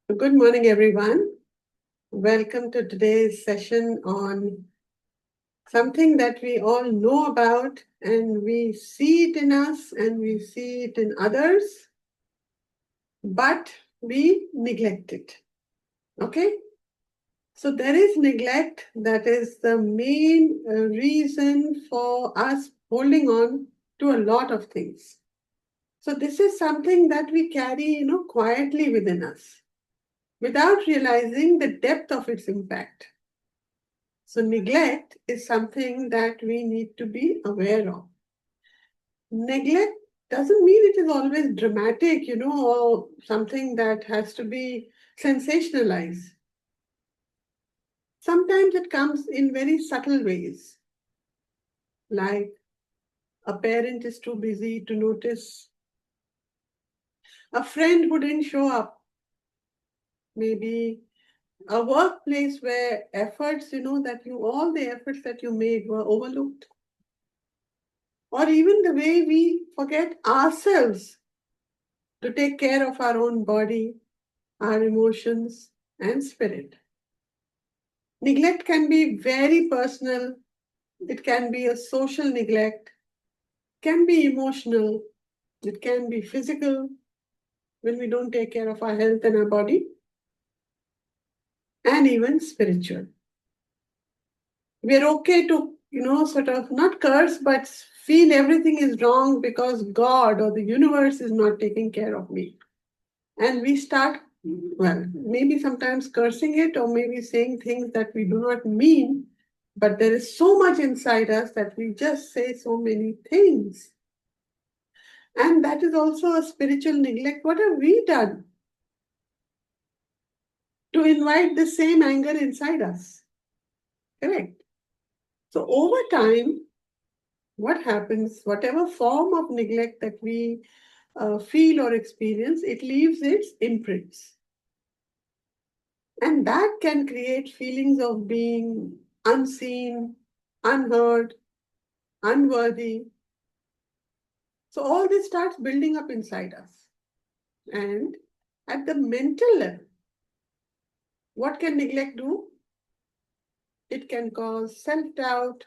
Good morning, everyone. Welcome to today's session on something that we all know about and we see it in us and we see it in others, but we neglect it. Okay? So there is neglect that is the main reason for us holding on to a lot of things. So this is something that we carry, quietly within us without realizing the depth of its impact. So, neglect is something that we need to be aware of. Neglect doesn't mean it is always dramatic, or something that has to be sensationalized. Sometimes it comes in very subtle ways, like a parent is too busy to notice, a friend who didn't show up, maybe a workplace where efforts, all the efforts that you made were overlooked, or even the way we forget ourselves to take care of our own body, our emotions, and spirit. Neglect can be very personal, it can be a social neglect, can be emotional, it can be physical when we don't take care of our health and our body, and even spiritual. We're okay to, sort of not curse, but feel everything is wrong because God or the universe is not taking care of me. And we start, well, maybe sometimes cursing it or maybe saying things that we do not mean, but there is so much inside us that we just say so many things. And that is also a spiritual neglect. What have we done to invite the same anger inside us? Correct. So over time, what happens, whatever form of neglect that we feel or experience, it leaves its imprints. And that can create feelings of being unseen, unheard, unworthy. So all this starts building up inside us. And at the mental level, what can neglect do? It can cause self-doubt,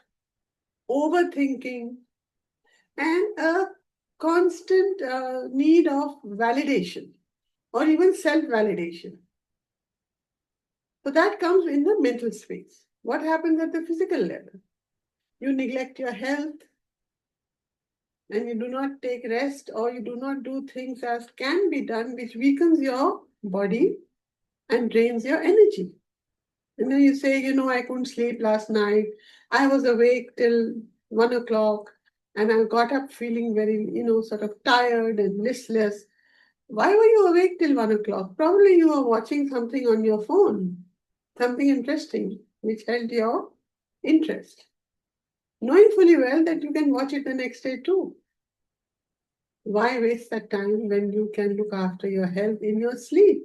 overthinking, and a constant need of validation or even self-validation. So that comes in the mental space. What happens at the physical level? You neglect your health, and you do not take rest or you do not do things as can be done, which weakens your body and drains your energy. And then you say, I couldn't sleep last night. I was awake till 1 o'clock and I got up feeling very, sort of tired and listless. Why were you awake till 1 o'clock? Probably you were watching something on your phone, something interesting, which held your interest, knowing fully well that you can watch it the next day too. Why waste that time when you can look after your health in your sleep?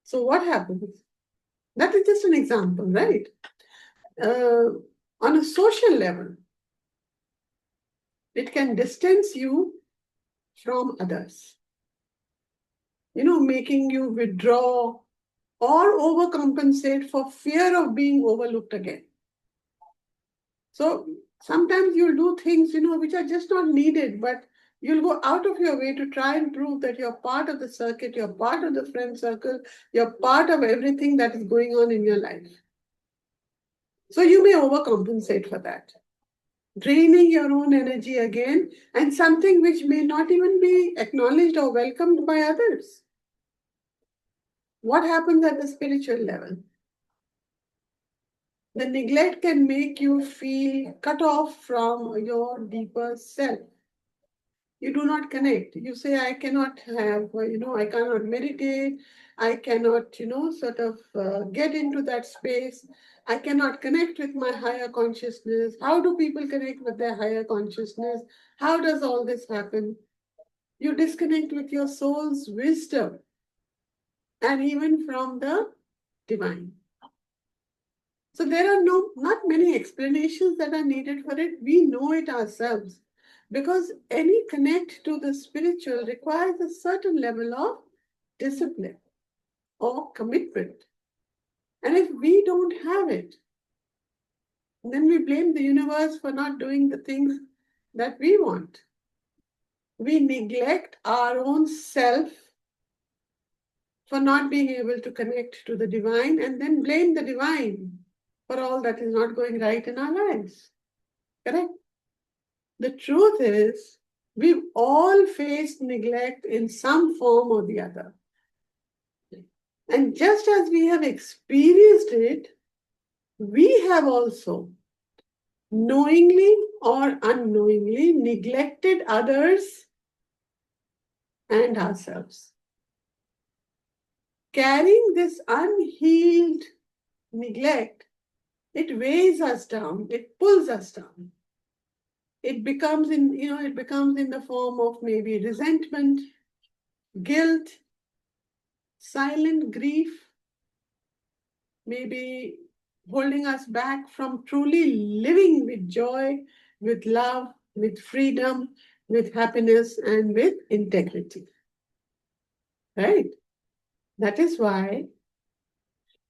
So, what happens? That is just an example, right? Uh, on a social level, it can distance you from others, making you withdraw or overcompensate for fear of being overlooked again. So, sometimes you'll do things, which are just not needed, but you'll go out of your way to try and prove that you're part of the circuit, you're part of the friend circle, you're part of everything that is going on in your life. So you may overcompensate for that, draining your own energy again, and something which may not even be acknowledged or welcomed by others. What happens at the spiritual level? The neglect can make you feel cut off from your deeper self. You do not connect. You say, I cannot have, I cannot meditate. I cannot, sort of get into that space. I cannot connect with my higher consciousness. How do people connect with their higher consciousness? How does all this happen? You disconnect with your soul's wisdom and even from the divine. So there are not many explanations that are needed for it. We know it ourselves because any connect to the spiritual requires a certain level of discipline. or commitment. And if we don't have it, then we blame the universe for not doing the things that we want. We neglect our own self for not being able to connect to the divine and then blame the divine for all that is not going right in our lives. Correct? The truth is, we've all faced neglect in some form or the other. And just as we have experienced it, we have also knowingly or unknowingly neglected others and ourselves. Carrying this unhealed neglect, it weighs us down, it pulls us down. It becomes in the form of maybe resentment, guilt, silent grief, maybe holding us back from truly living with joy, with love, with freedom, with happiness, and with integrity. Right? That is why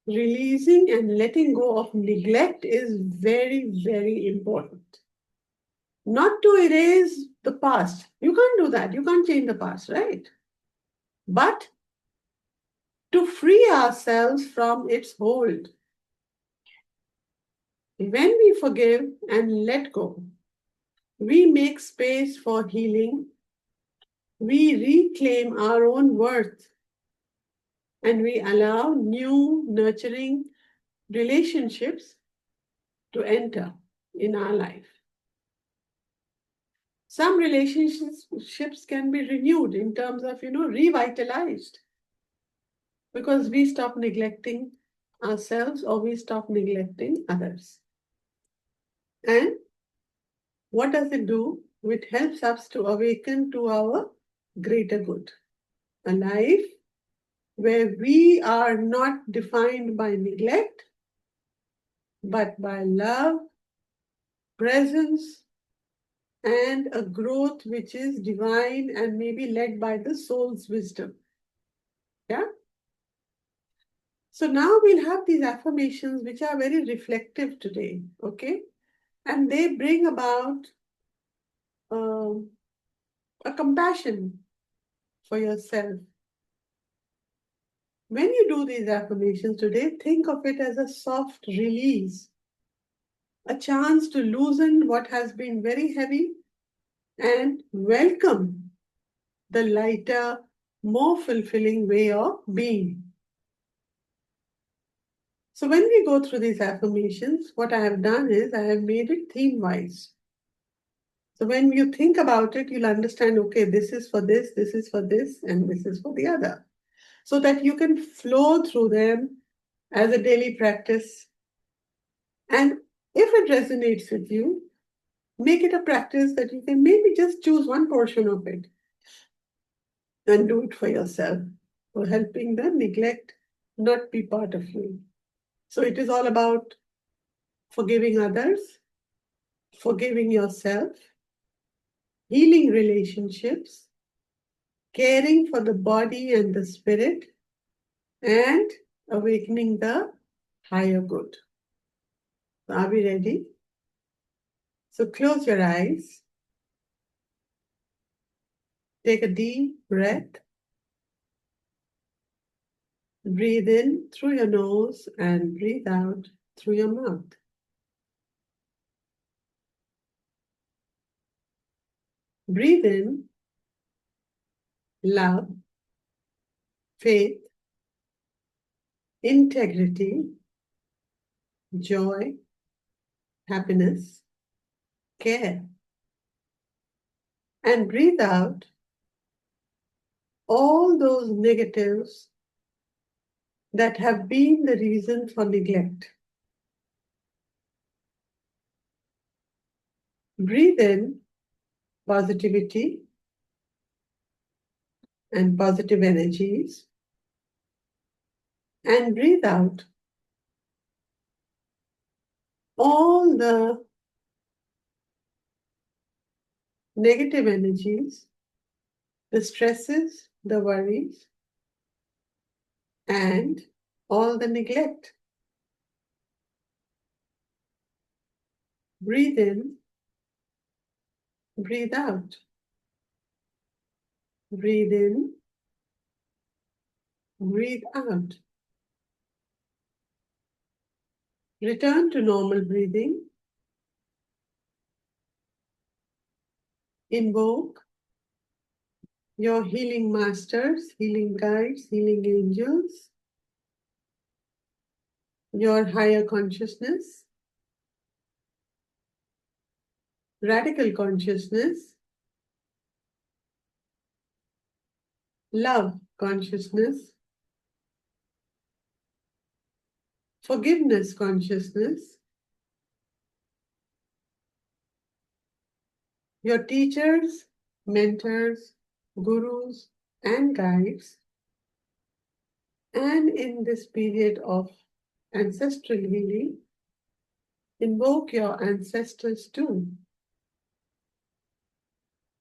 releasing and letting go of neglect is very, very important. Not to erase the past. You can't do that. You can't change the past, right? But to free ourselves from its hold. When we forgive and let go, we make space for healing, we reclaim our own worth, and we allow new, nurturing relationships to enter in our life. Some relationships can be renewed in terms of, revitalized because we stop neglecting ourselves or we stop neglecting others. And what does it do? It helps us to awaken to our greater good. A life where we are not defined by neglect, but by love, presence, and a growth which is divine and maybe led by the soul's wisdom. Yeah? So now we'll have these affirmations which are very reflective today, okay? And they bring about um, a compassion for yourself. When you do these affirmations today, think of it as a soft release, a chance to loosen what has been very heavy and welcome the lighter, more fulfilling way of being. So when we go through these affirmations, what I have done is I have made it theme-wise. So when you think about it, you'll understand, okay, this is for this is for this, and this is for the other. So that you can flow through them as a daily practice. And if it resonates with you, make it a practice that you can maybe just choose one portion of it and do it for yourself, for helping the neglect not be part of you. So it is all about forgiving others, forgiving yourself, healing relationships, caring for the body and the spirit, and awakening the higher good. Are we ready? So close your eyes. Take a deep breath. Breathe in through your nose and breathe out through your mouth. Breathe in love, faith, integrity, joy, happiness, care. And breathe out all those negatives that have been the reason for neglect. Breathe in positivity and positive energies. And breathe out all the negative energies, the stresses, the worries, and all the neglect. Breathe in, breathe out. Breathe in, breathe out. Return to normal breathing. Invoke your healing masters, healing guides, healing angels, your higher consciousness, radical consciousness, love consciousness, forgiveness consciousness, your teachers, mentors, gurus, and guides. And in this period of ancestral healing, invoke your ancestors too.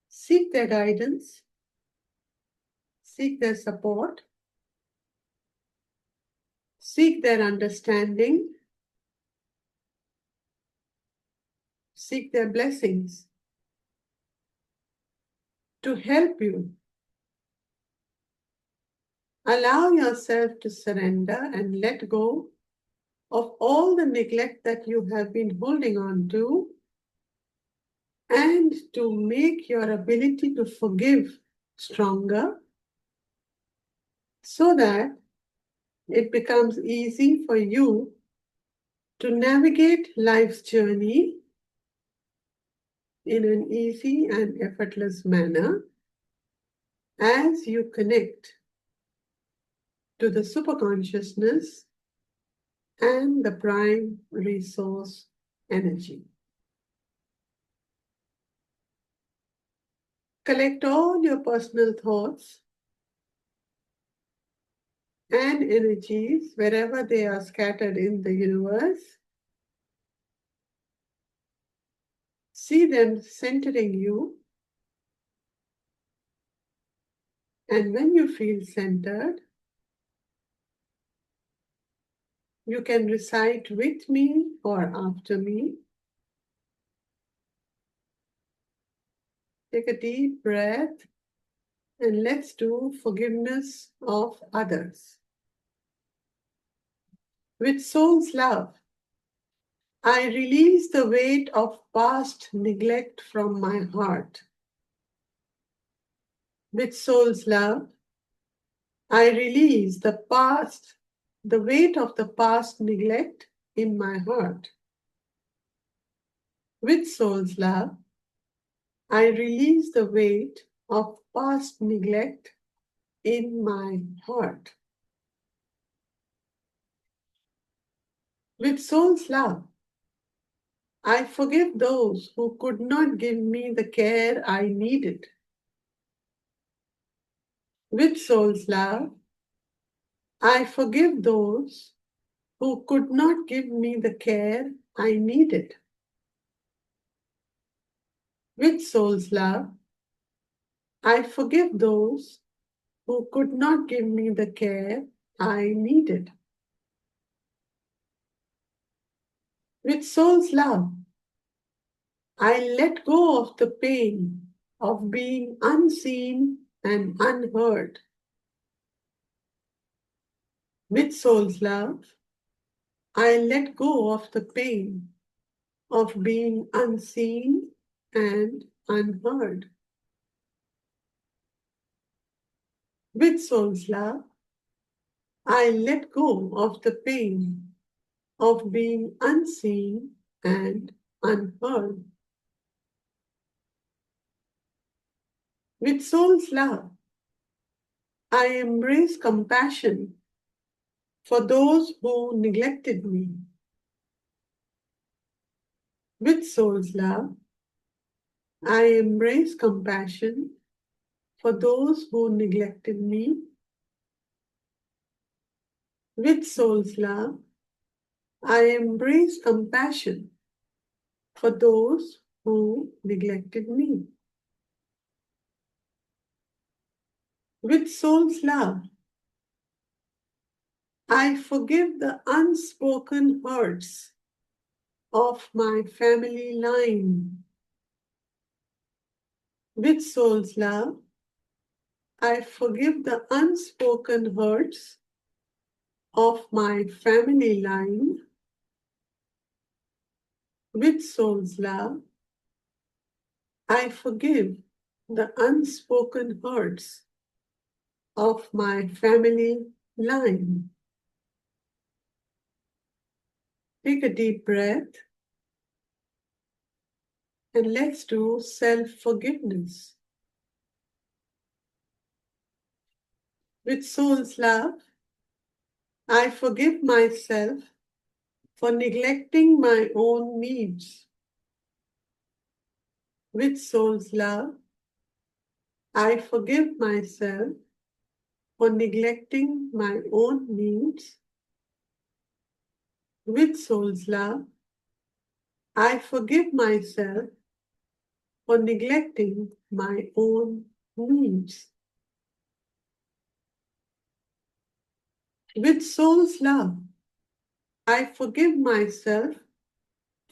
Seek their guidance, seek their support, seek their understanding, seek their blessings to help you. Allow yourself to surrender and let go of all the neglect that you have been holding on to, and to make your ability to forgive stronger so that it becomes easy for you to navigate life's journey in an easy and effortless manner as you connect to the superconsciousness and the prime resource energy. Collect all your personal thoughts and energies wherever they are scattered in the universe. See them centering you. And when you feel centered, you can recite with me or after me. Take a deep breath and let's do forgiveness of others. With soul's love, I release the weight of past neglect from my heart. With soul's love, I release the weight of the past neglect in my heart. With soul's love, I release the weight of past neglect in my heart. With soul's love, I forgive those who could not give me the care I needed. With soul's love, I forgive those who could not give me the care I needed. With soul's love, I forgive those who could not give me the care I needed. With soul's love, I let go of the pain of being unseen and unheard. With soul's love, I let go of the pain of being unseen and unheard. With soul's love, I let go of the pain of being unseen and unheard. With soul's love, I embrace compassion for those who neglected me. With soul's love, I embrace compassion for those who neglected me. With soul's love, I embrace compassion for those who neglected me. With soul's love, I forgive the unspoken hurts of my family line. With soul's love, I forgive the unspoken hurts of my family line. With soul's love, I forgive the unspoken hurts of my family line. Take a deep breath and let's do self-forgiveness. With soul's love, I forgive myself for neglecting my own needs. With soul's love, I forgive myself for neglecting my own needs. With soul's love, I forgive myself for neglecting my own needs. With soul's love, I forgive myself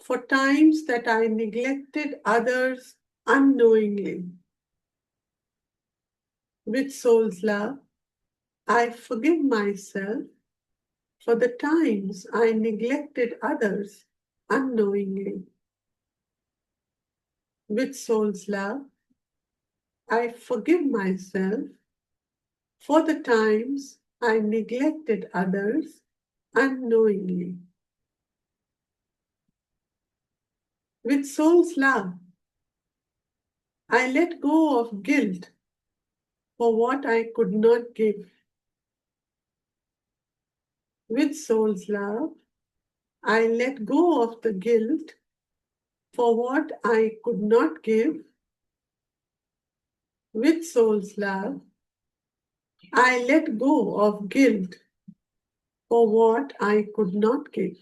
for times that I neglected others unknowingly. With soul's love, I forgive myself for the times I neglected others unknowingly. With soul's love, I forgive myself for the times I neglected others unknowingly. With soul's love, I let go of guilt for what I could not give. With soul's love, I let go of the guilt for what I could not give. With soul's love, I let go of guilt for what I could not give.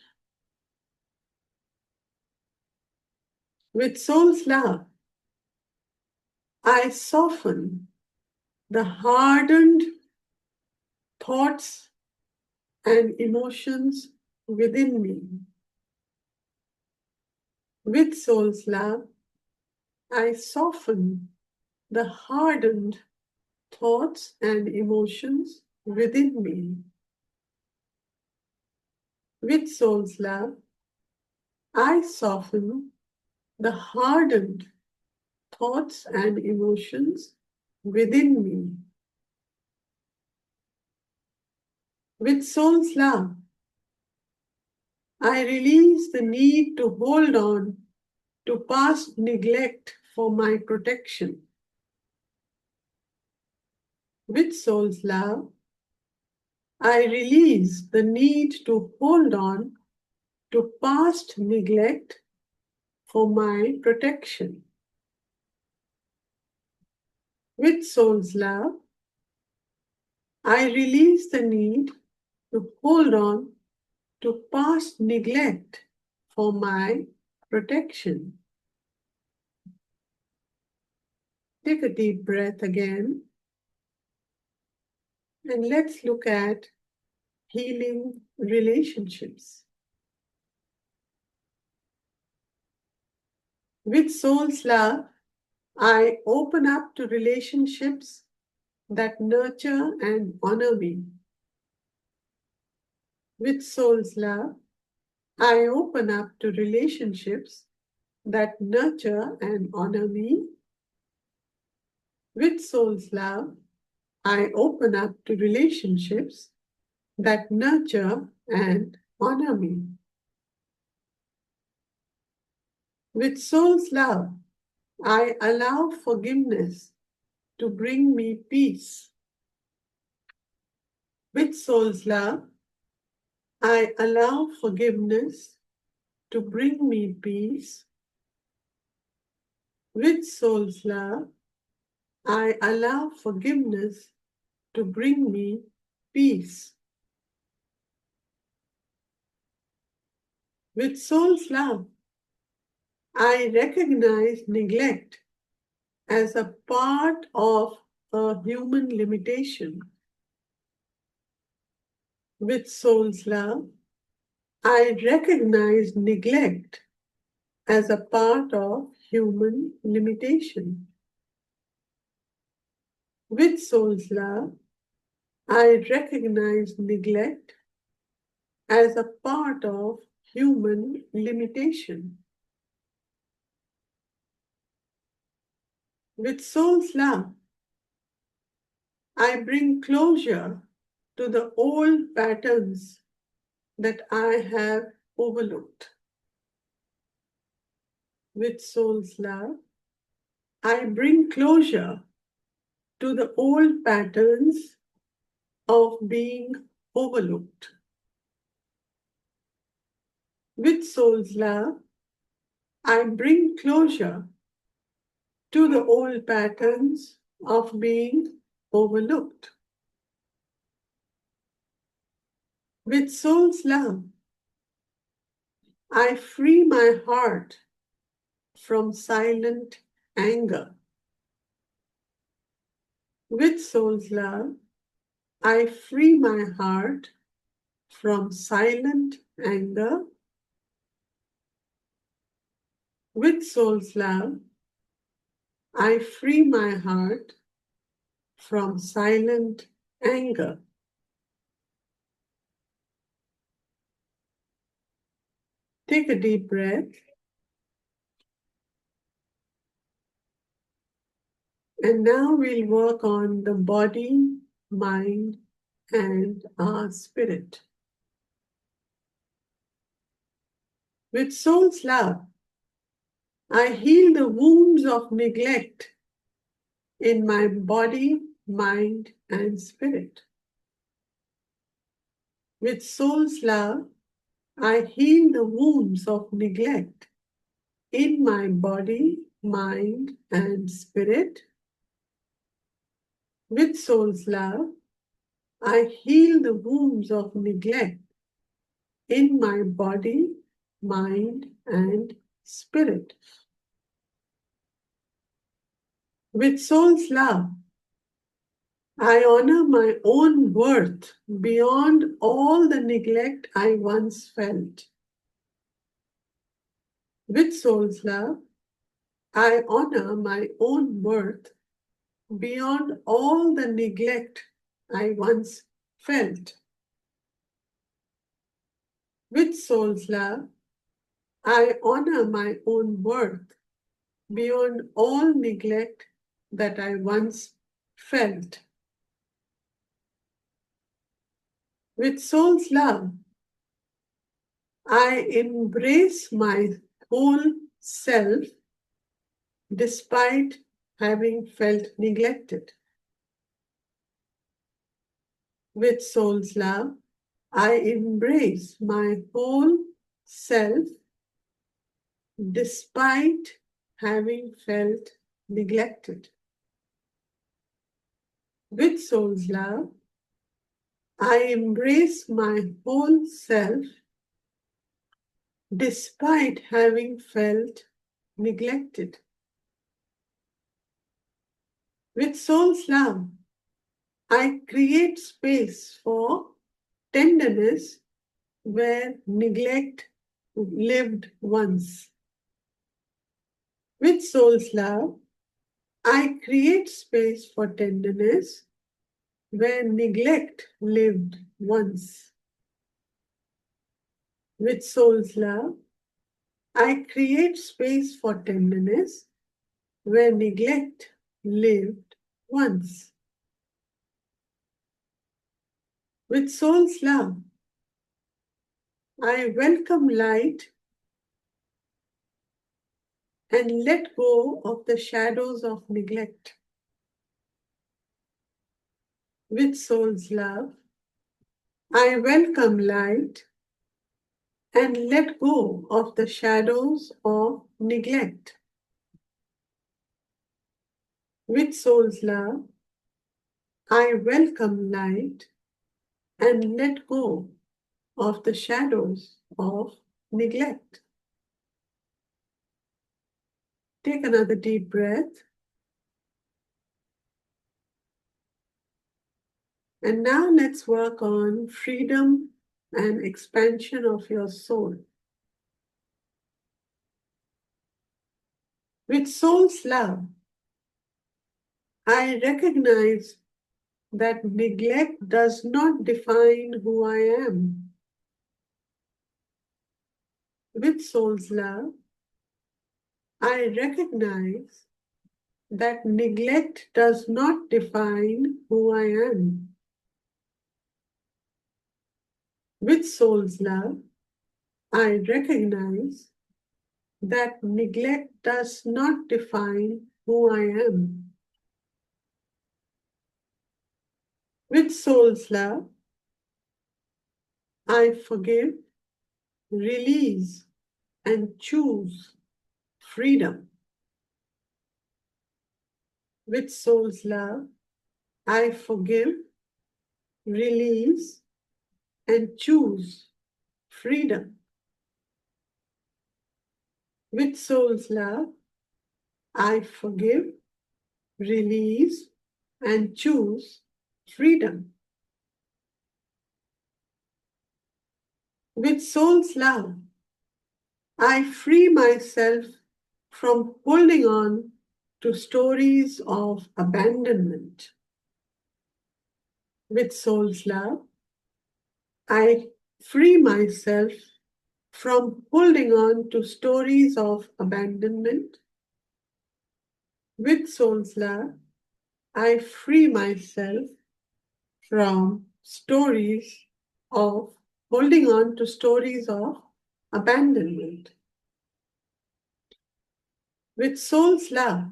With soul's love, I soften the hardened thoughts and emotions within me. With soul's love, I soften the hardened thoughts and emotions within me. With soul's love, I soften the hardened thoughts and emotions within me. With soul's love, I release the need to hold on to past neglect for my protection. With soul's love, I release the need to hold on to past neglect for my protection. With soul's love, I release the need to hold on to past neglect for my protection. Take a deep breath again and let's look at healing relationships. With soul's love, I open up to relationships that nurture and honor me. With soul's love, I open up to relationships that nurture and honor me. With soul's love, I open up to relationships that nurture and honor me. With soul's love, I allow forgiveness to bring me peace. With soul's love, I allow forgiveness to bring me peace. With soul's love, I allow forgiveness to bring me peace. With soul's love, I recognize neglect as a part of a human limitation. With soul's love, I recognize neglect as a part of human limitation. With soul's love, I recognize neglect as a part of human limitation. With soul's love, I bring closure to the old patterns that I have overlooked. With soul's love, I bring closure to the old patterns of being overlooked. With soul's love, I bring closure to the old patterns of being overlooked. With soul's love, I free my heart from silent anger. With soul's love, I free my heart from silent anger. With soul's love, I free my heart from silent anger. Take a deep breath. And now we'll work on the body, mind, and our spirit. With soul's love, I heal the wounds of neglect in my body, mind, and spirit. With soul's love, I heal the wounds of neglect in my body, mind, and spirit. With soul's love, I heal the wounds of neglect in my body, mind, and spirit. With soul's love, I honor my own worth beyond all the neglect I once felt. With soul's love, I honor my own worth beyond all the neglect I once felt. With soul's love, I honor my own worth beyond all neglect that I once felt. With soul's love, I embrace my whole self despite having felt neglected. With soul's love, I embrace my whole self despite having felt neglected. With soul's love, I embrace my whole self despite having felt neglected. With soul's love, I create space for tenderness where neglect lived once. With soul's love, I create space for tenderness where neglect lived once. With soul's love, I create space for tenderness where neglect lived once. With soul's love, I welcome light and let go of the shadows of neglect. With soul's love, I welcome light and let go of the shadows of neglect. With soul's love, I welcome light and let go of the shadows of neglect. Take another deep breath. And now let's work on freedom and expansion of your soul. With soul's love, I recognize that neglect does not define who I am. With soul's love, I recognize that neglect does not define who I am. With soul's love, I recognize that neglect does not define who I am. With soul's love, I forgive, release, and choose freedom. With soul's love, I forgive, release, and choose freedom. With soul's love, I forgive, release, and choose freedom. With soul's love, I free myself from holding on to stories of abandonment. With soul's love, I free myself from holding on to stories of abandonment. With soul's love, I free myself from stories of holding on to stories of abandonment. With soul's love,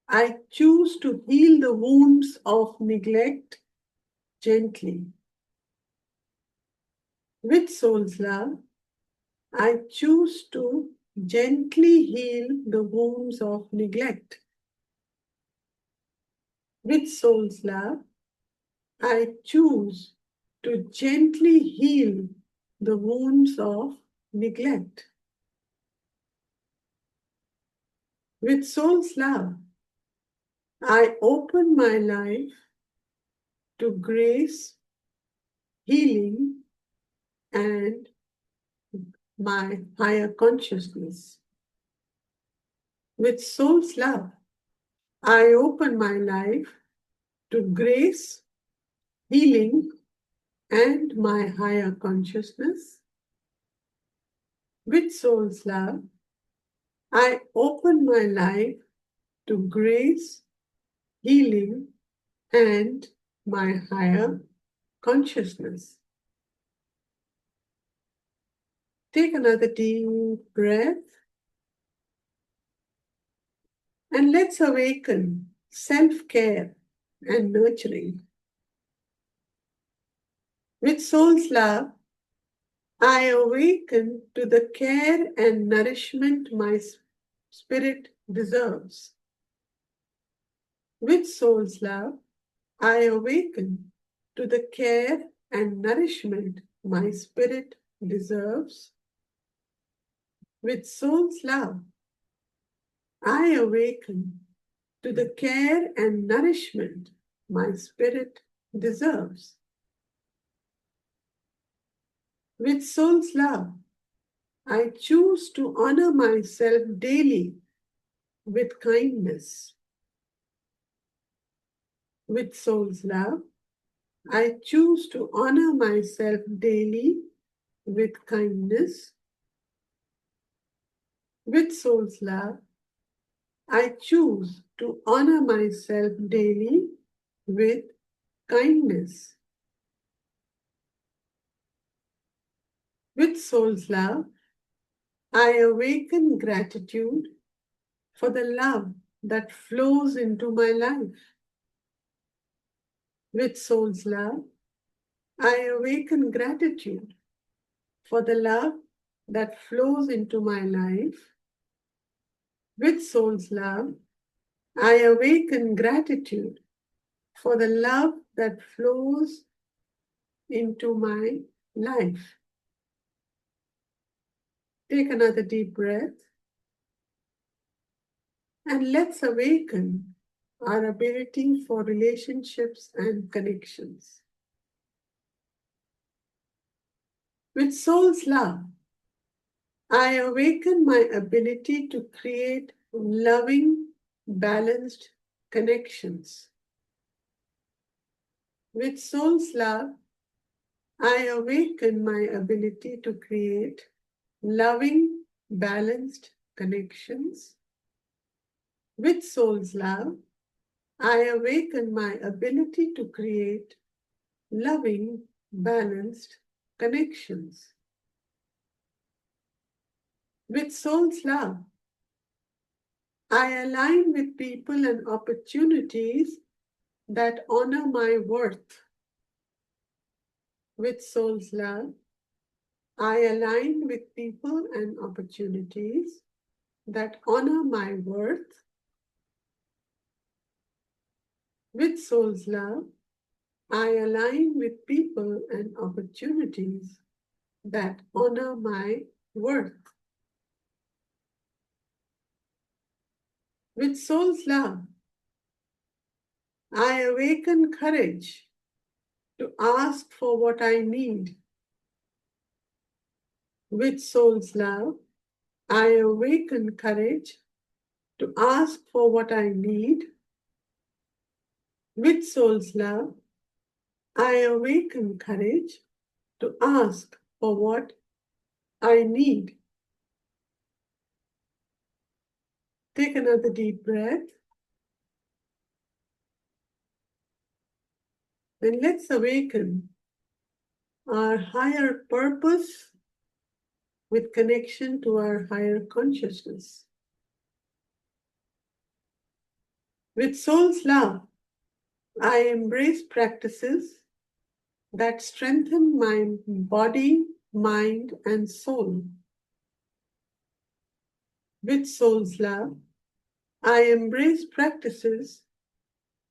I choose to heal the wounds of neglect gently. With soul's love, I choose to gently heal the wounds of neglect. With soul's love, I choose to gently heal the wounds of neglect. With soul's love, I open my life to grace, healing, and my higher consciousness. With soul's love, I open my life to grace, healing, and my higher consciousness. With soul's love, I open my life to grace, healing, and my higher consciousness. Take another deep breath and let's awaken self-care and nurturing. With soul's love, I awaken to the care and nourishment my spirit deserves. With soul's love, I awaken to the care and nourishment my spirit deserves. With soul's love, I awaken to the care and nourishment my spirit deserves. With soul's love, I choose to honor myself daily with kindness. With soul's love, I choose to honor myself daily with kindness. With soul's love, I choose to honor myself daily with kindness. With soul's love, I awaken gratitude for the love that flows into my life. With soul's love, I awaken gratitude for the love that flows into my life. With soul's love, I awaken gratitude for the love that flows into my life. Take another deep breath and let's awaken our ability for relationships and connections. With soul's love, I awaken my ability to create loving, balanced connections. With soul's love, I awaken my ability to create loving, balanced connections. With soul's love, I awaken my ability to create loving, balanced connections. With soul's love, I align with people and opportunities that honor my worth. With soul's love, I align with people and opportunities that honor my worth. With soul's love, I align with people and opportunities that honor my worth. With soul's love, I awaken courage to ask for what I need. With soul's love, I awaken courage to ask for what I need. With soul's love, I awaken courage to ask for what I need. Take another deep breath. And let's awaken our higher purpose with connection to our higher consciousness. With soul's love, I embrace practices that strengthen my body, mind, and soul. With soul's love, I embrace practices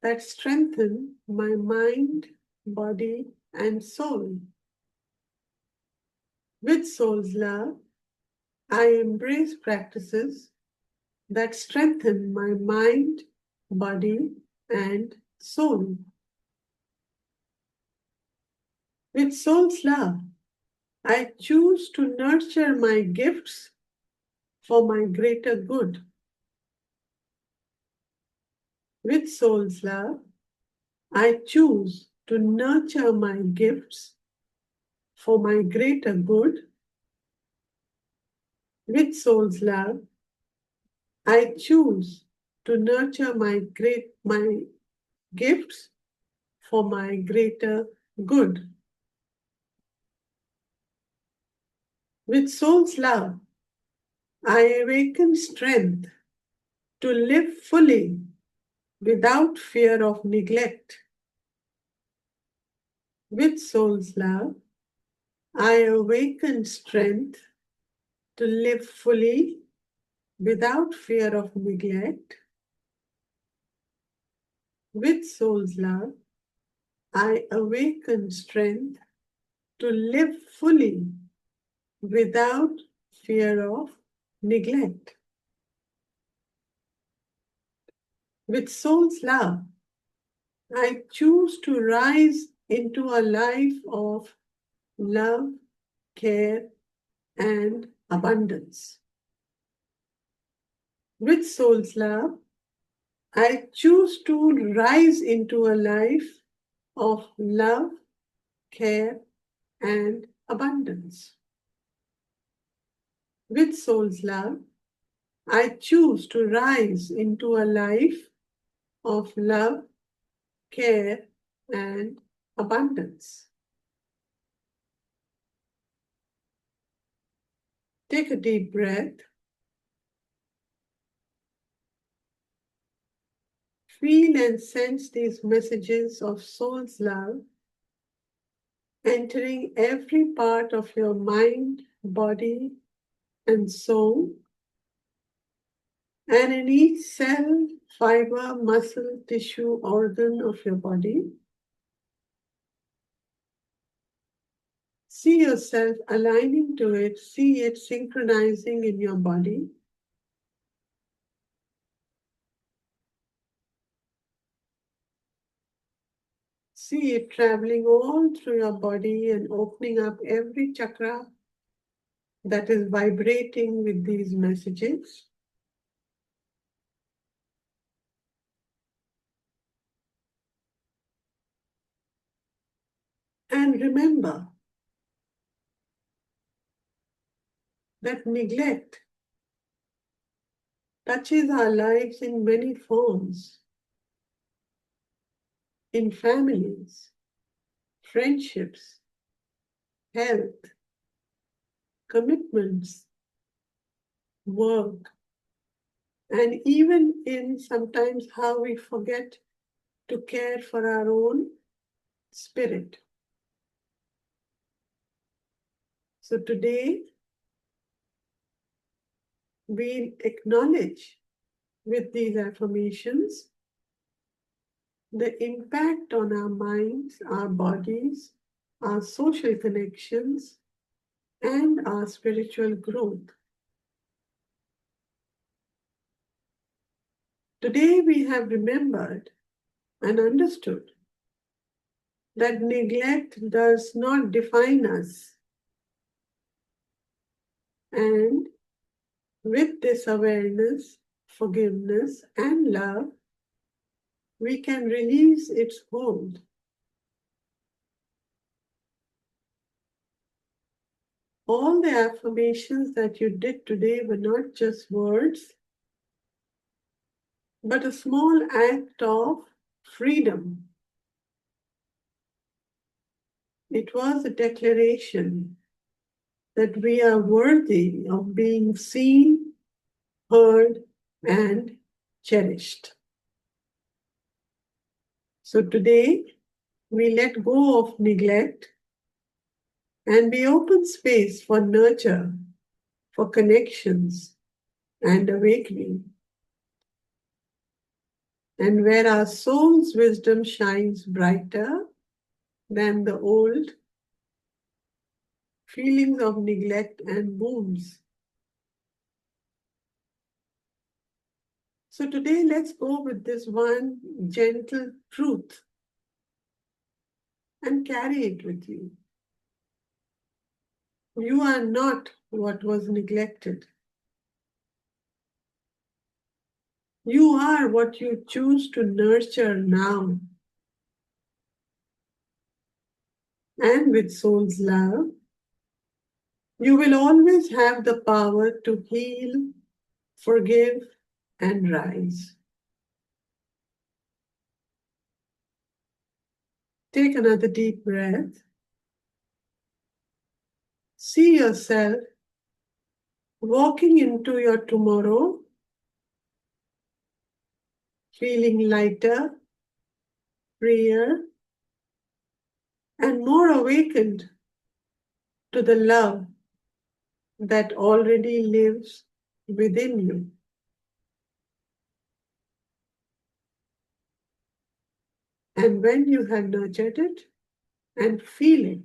that strengthen my mind, body, and soul. With soul's love, I embrace practices that strengthen my mind, body, and soul. With soul's love, I choose to nurture my gifts for my greater good. With soul's love, I choose to nurture my gifts for my greater good. With soul's love, I choose to nurture my gifts for my greater good. With soul's love, I awaken strength to live fully without fear of neglect. With soul's love, I awaken strength to live fully without fear of neglect. With soul's love, I awaken strength to live fully without fear of neglect. With soul's love, I choose to rise into a life of love, care, and abundance. With soul's love, I choose to rise into a life of love, care, and abundance. With soul's love, I choose to rise into a life of love, care, and abundance. Take a deep breath. Feel and sense these messages of soul's love entering every part of your mind, body, and soul, and in each cell, fiber, muscle, tissue, organ of your body. See yourself aligning to it, see it synchronizing in your body. See it traveling all through your body and opening up every chakra that is vibrating with these messages. And remember that neglect touches our lives in many forms, in families, friendships, health, commitments, work, and even in sometimes how we forget to care for our own spirit. So today, we acknowledge with these affirmations the impact on our minds, our bodies, our social connections, and our spiritual growth. Today, we have remembered and understood that neglect does not define us. And with this awareness, forgiveness, and love, we can release its hold. All the affirmations that you did today were not just words, but a small act of freedom. It was a declaration that we are worthy of being seen, heard, and cherished. So today, we let go of neglect and we open space for nurture, for connections, and awakening. And where our soul's wisdom shines brighter than the old feelings of neglect and wounds. So today, let's go with this one gentle truth and carry it with you. You are not what was neglected. You are what you choose to nurture now. And with soul's love, you will always have the power to heal, forgive, and rise. Take another deep breath. See yourself walking into your tomorrow, feeling lighter, freer, and more awakened to the love that already lives within you. And when you have nurtured it and feel it,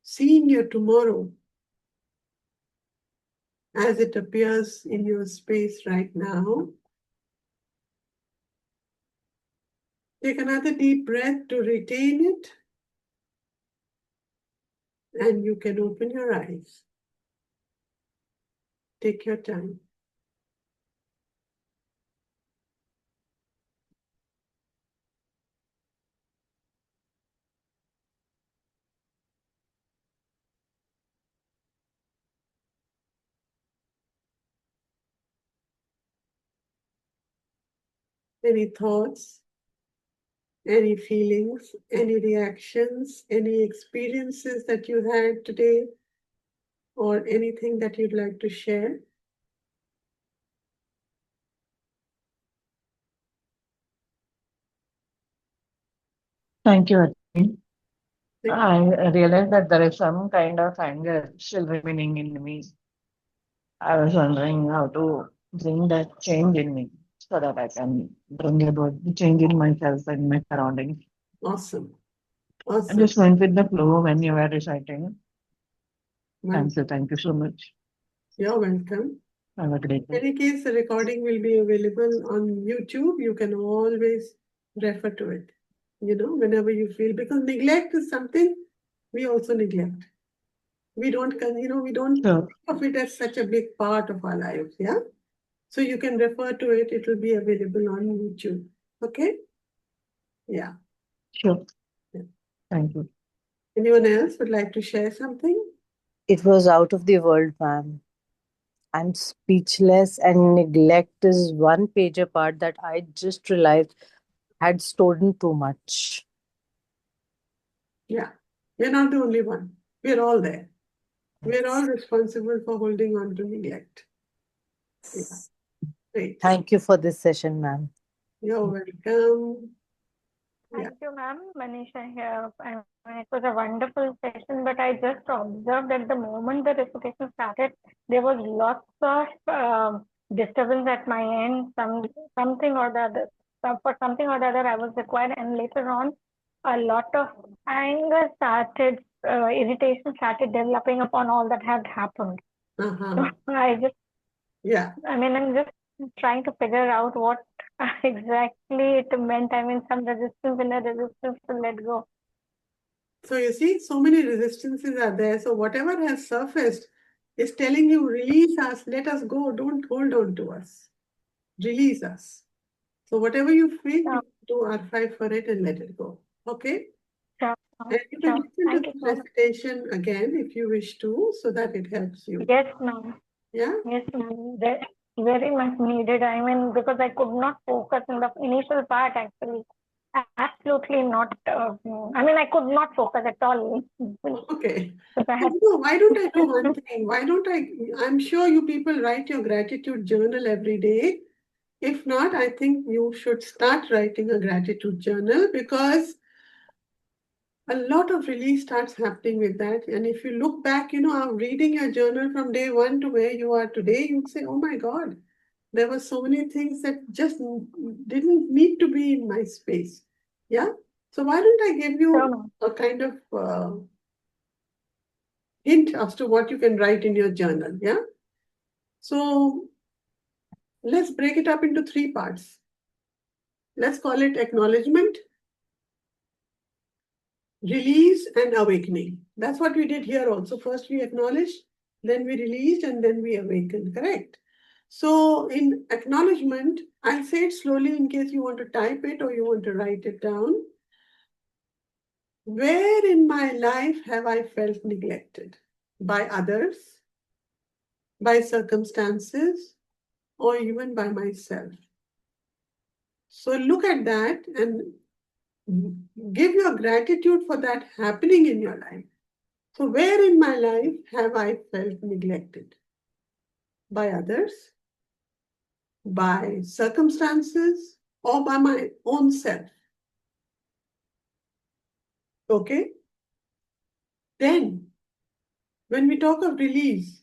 seeing your tomorrow as it appears in your space right now, take another deep breath to retain it, and you can open your eyes. Take your time. Any thoughts, any feelings, any reactions, any experiences that you had today, or anything that you'd like to share? Thank you, Atri. I realized that there is some kind of anger still remaining in me. I was wondering how to bring that change in me so that I can bring about the change in myself and my surroundings. Awesome. I Awesome. just went with the flow when you were reciting. Well, Thank you so much. you're welcome. Have a great In day. any case, the recording will be available on YouTube. You can always refer to it. whenever you feel, because neglect is something we also neglect. We don't Sure, think of it as such a big part of our lives. Yeah. So you can refer to it. It will be available on YouTube. Okay. Yeah. sure. Yeah. Thank you. Anyone else would like to share something? It was out of the world, ma'am. I'm speechless, and neglect is one page apart that I just realized had stolen too much. Yeah. We're not the only one. We're all there. We're all Yes. responsible for holding on to neglect. Yeah. Great. Thank you for this session, ma'am. You're welcome. Yeah. Thank you, ma'am. Manisha here. I mean, it was a wonderful session, but I just observed that the moment the recitation started, there was lots of disturbance at my end. Something or the other. For something or the other, I was required, and later on, a lot of anger started, irritation started developing upon all that had happened. So Uh-huh. Yeah. I'm just trying to figure out what exactly it meant. I mean, some resistance and a resistance to let go. So you see, so many resistances are there. So whatever has surfaced is telling you, release us, let us go, don't hold on to us. Release us. So whatever you feel, Sure, you do R5 for it and let it go. Okay? sure, And you can sure. listen to Thank you the so much. recitation again if you wish to, so that it helps you. Yes, ma'am. Yeah? Yes, ma'am. That very much needed. I mean, because I could not focus in the initial part actually. Absolutely not. I mean, I could not focus at all. Okay. Because I had, Why don't I do one thing? I'm sure you people write your gratitude journal every day. If not, I think you should start writing a gratitude journal, because a lot of release starts happening with that. And if you look back, reading your journal from day one to where you are today, you'd say, oh my God, there were so many things that just didn't need to be in my space. Yeah. So why don't I give sure, you ma'am. a kind of hint as to what you can write in your journal? Yeah. So let's break it up into three parts. Let's call it acknowledgement, release, and awakening. That's what we did here also. First we acknowledged, then we released, and then we awakened, correct? So in acknowledgement, I'll say it slowly in case you want to type it or you want to write it down. Where in my life have I felt neglected? By others, by circumstances, or even by myself? So look at that and give your gratitude for that happening in your life. So, where in my life have I felt neglected? By others, by circumstances, or by my own self? Okay? Then, when we talk of release,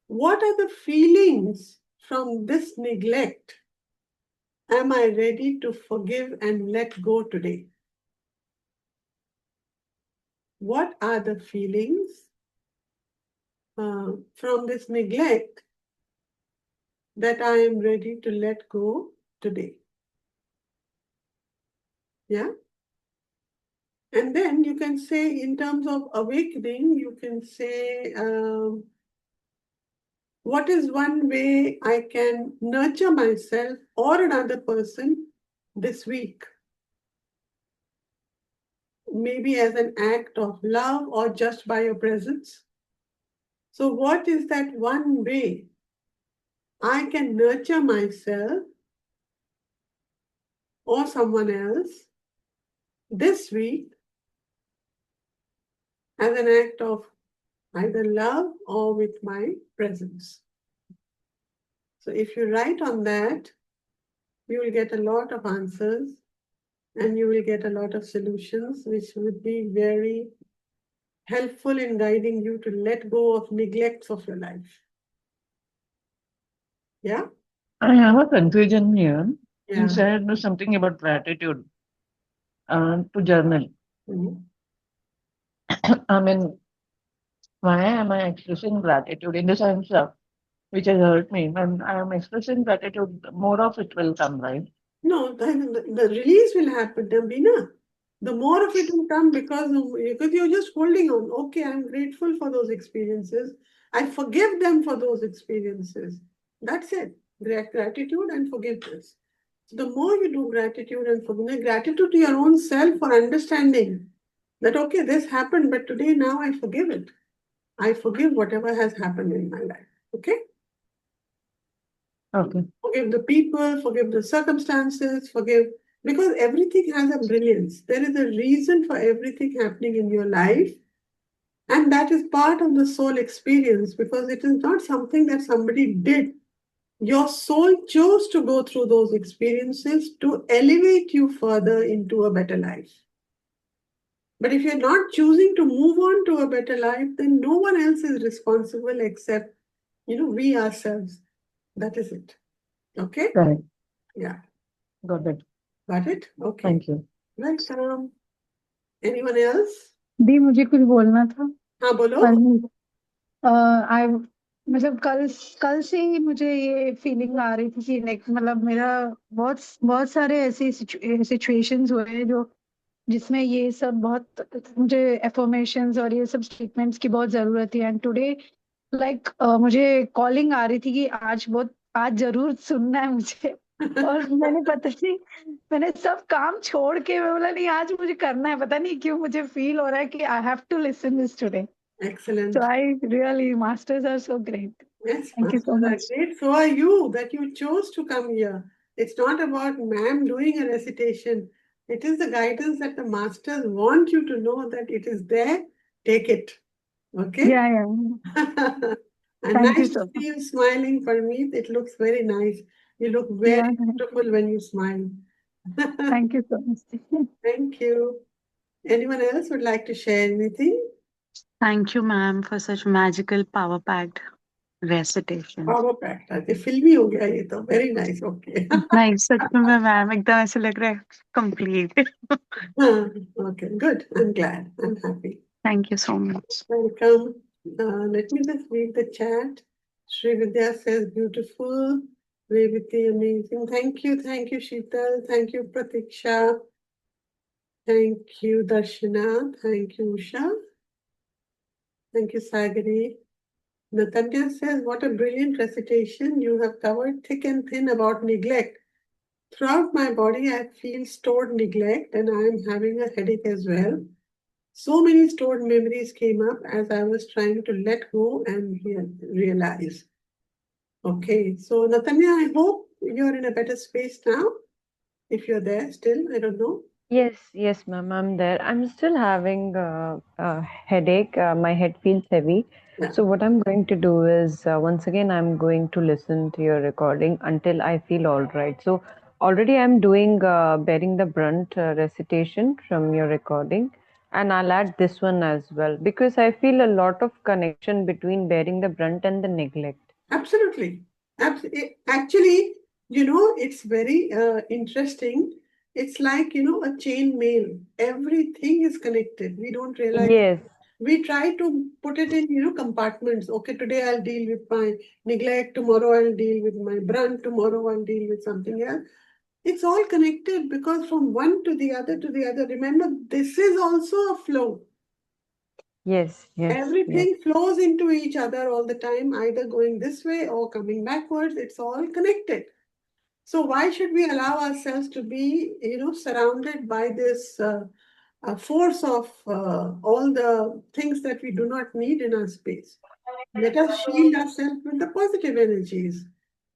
what are the feelings from this neglect am I ready to forgive and let go today? What are the feelings from this neglect that I am ready to let go today? Yeah? And then you can say, in terms of awakening, you can say, what is one way I can nurture myself or another person this week? Maybe as an act of love or just by your presence. So, what is that one way I can nurture myself or someone else this week as an act of either love or with my presence? So, if you write on that, you will get a lot of answers and you will get a lot of solutions, which would be very helpful in guiding you to let go of neglects of your life. Yeah? I have a confusion here. You Yeah. said something about gratitude to journal. Mhm. I mean, why am I expressing gratitude in the sense of which has hurt me? When I am expressing gratitude, more of it will come, right? No, the release will happen, Dambina. The more of it will come because you're just holding on. Okay, I'm grateful for those experiences. I forgive them for those experiences. That's it. Gratitude and forgiveness. So the more you do gratitude and forgiveness, gratitude to your own self for understanding that, okay, this happened, but today now I forgive it. I forgive whatever has happened in my life. Okay? Okay. Forgive the people, forgive the circumstances, forgive, because everything has a brilliance. There is a reason for everything happening in your life, and that is part of the soul experience because it is not something that somebody did. Your soul chose to go through those experiences to elevate you further into a better life. But if you're not choosing to move on to a better life, then no one else is responsible except, we ourselves. That is it. Okay? Correct. Yeah. Got it. Got it? Okay. Thank you. Welcome. Anyone else? दी मुझे कुछ बोलना था हाँ बोलो. आई मतलब कल से ही मुझे ये फीलिंग आ रही थी कि मतलब मेरा बहुत बहुत सारे ऐसे सिचुएशंस हुए हैं जो जिसमें ये सब बहुत मुझे एफर्मेशंस और ये सब स्टेटमेंट्स की बहुत जरूरत थी एंड टुडे मुझे कॉलिंग आ रही थी कि आज जरूर सुनना है मुझे और मैंने पता नहीं मैंने सब काम छोड़ के मैं बोला नहीं आज मुझे करना है पता नहीं क्यों मुझे फील हो रहा है कि I have to listen this today Excellent. So I really, masters are so great. Yes, Thank you so masters are much. great. So are you, that you chose to come here. It's not about ma'am doing a recitation. It is the guidance that the masters want you to know that it is there. Take it. Okay? Yeah, yeah. And Thank you nice so to much. see you smiling, Parmeet. It looks very nice. You look Yeah, very beautiful when you smile. thank you so much. Thank you. Anyone else would like to share anything? Thank you, ma'am, for such magical, power-packed recitation. Power pack था, ये फिल्मी हो गया ये तो. Very nice. Okay. नहीं सच में ma'am एकदम ऐसे लग रहा है complete. Okay, good. I'm glad. I'm happy. Thank you so much. Welcome. Let me just read the chat. Sri Vidya says, beautiful. Revati, amazing. Thank you, Sheetal. Thank you, Pratiksha. Thank you, Darshana. Thank you, Usha. Thank you, Sagari. Natanya says, what a brilliant recitation. You have covered thick and thin about neglect. Throughout my body, I feel stored neglect and I am having a headache as well. So many stored memories came up as I was trying to let go and realize. Okay, so Natanya, I hope you're in a better space now. If you're there still, I don't know. Yes, ma'am, I'm there. I'm still having a headache. My head feels heavy. Yeah. So what I'm going to do is once again I'm going to listen to your recording until I feel all right. So already I'm doing bearing the brunt recitation from your recording, and I'll add this one as well because I feel a lot of connection between bearing the brunt and the neglect. Absolutely. Actually, it's very interesting. It's like, a chain mail. Everything is connected. We don't realize. Yes. We try to put it in, compartments. Okay, today I'll deal with my neglect. Tomorrow I'll deal with my brunt. Tomorrow I'll deal with something else. It's all connected because from one to the other, remember, this is also a flow. Yes. Everything flows into each other all the time, either going this way or coming backwards. It's all connected. So why should we allow ourselves to be, surrounded by this force of all the things that we do not need in our space? Let us shield ourselves with the positive energies.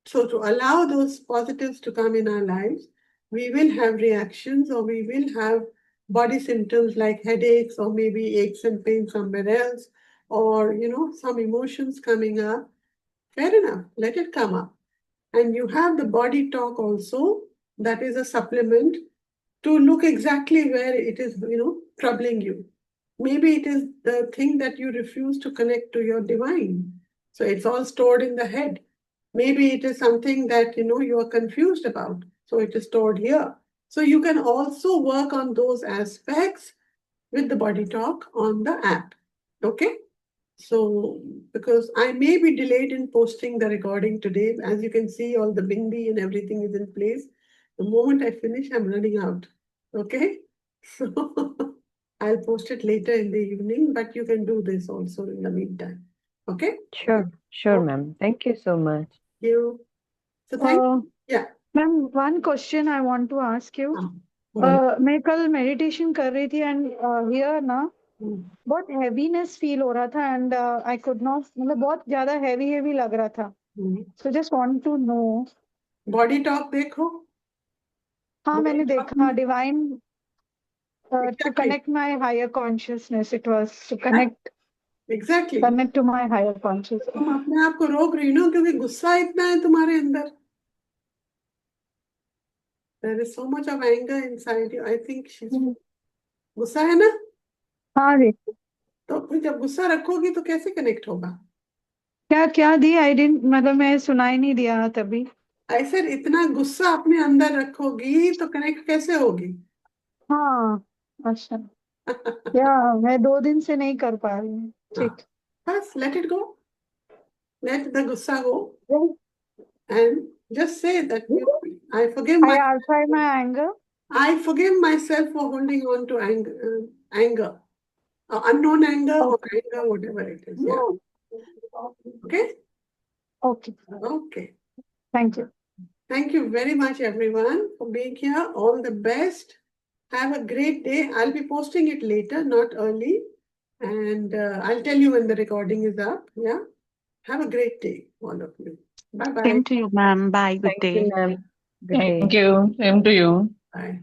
So to allow those positives to come in our lives, we will have reactions or we will have body symptoms like headaches or maybe aches and pains somewhere else or, some emotions coming up. Fair enough, let it come up. And you have the body talk also, that is a supplement to look exactly where it is, troubling you. Maybe it is the thing that you refuse to connect to your divine. So it's all stored in the head. Maybe it is something that you are confused about. So it is stored here. So you can also work on those aspects with the body talk on the app. Okay? So, because I may be delayed in posting the recording today, as you can see, all the bindi and everything is in place. The moment I finish, I'm running out. Okay? So I'll post it later in the evening, but you can do this also in the meantime. Okay? Sure, Okay. ma'am. Thank you so much. You. So thank yeah. Ma'am, one question I want to ask you. मैं कल meditation कर रही थी and here ना बहुत heaviness feel हो रहा था एंड आई कुड नॉट मतलब बहुत ज्यादा हैवी लग रहा था so just want to know body talk देखो हाँ मैंने देखा divine to Exactly. connect my higher consciousness it was to connect Exactly. connect to my higher consciousness तुम अपने आप को रोक रही हो क्योंकि गुस्सा इतना है तुम्हारे अंदर. There is so much of anger inside you. I think she's गुस्सा है ना? हाँ जी तो फिर जब गुस्सा रखोगी तो कैसे कनेक्ट होगा? क्या क्या दी आई डिडंट मतलब मैं सुनाई नहीं दिया तभी ऐसे इतना गुस्सा अपने अंदर रखोगी तो कनेक्ट कैसे होगी? हाँ अच्छा या मैं 2 दिन से नहीं कर पा रही हूँ ठीक बस let it go. Let the gussa go and just say that I forgive I myself. outside my anger I forgive myself for holding on to anger, unknown anger or anger, whatever it is. Yeah. Okay. okay Okay. thank you Thank you very much, everyone, for being here. All the best. Have a great day. I'll be posting it later, not early. And I'll tell you when the recording is up. Yeah. Have a great day, all of you. Bye-bye. Same to you, ma'am. Bye. Good Thank you, day. ma'am. Good day. Thank you. Same to you. Bye.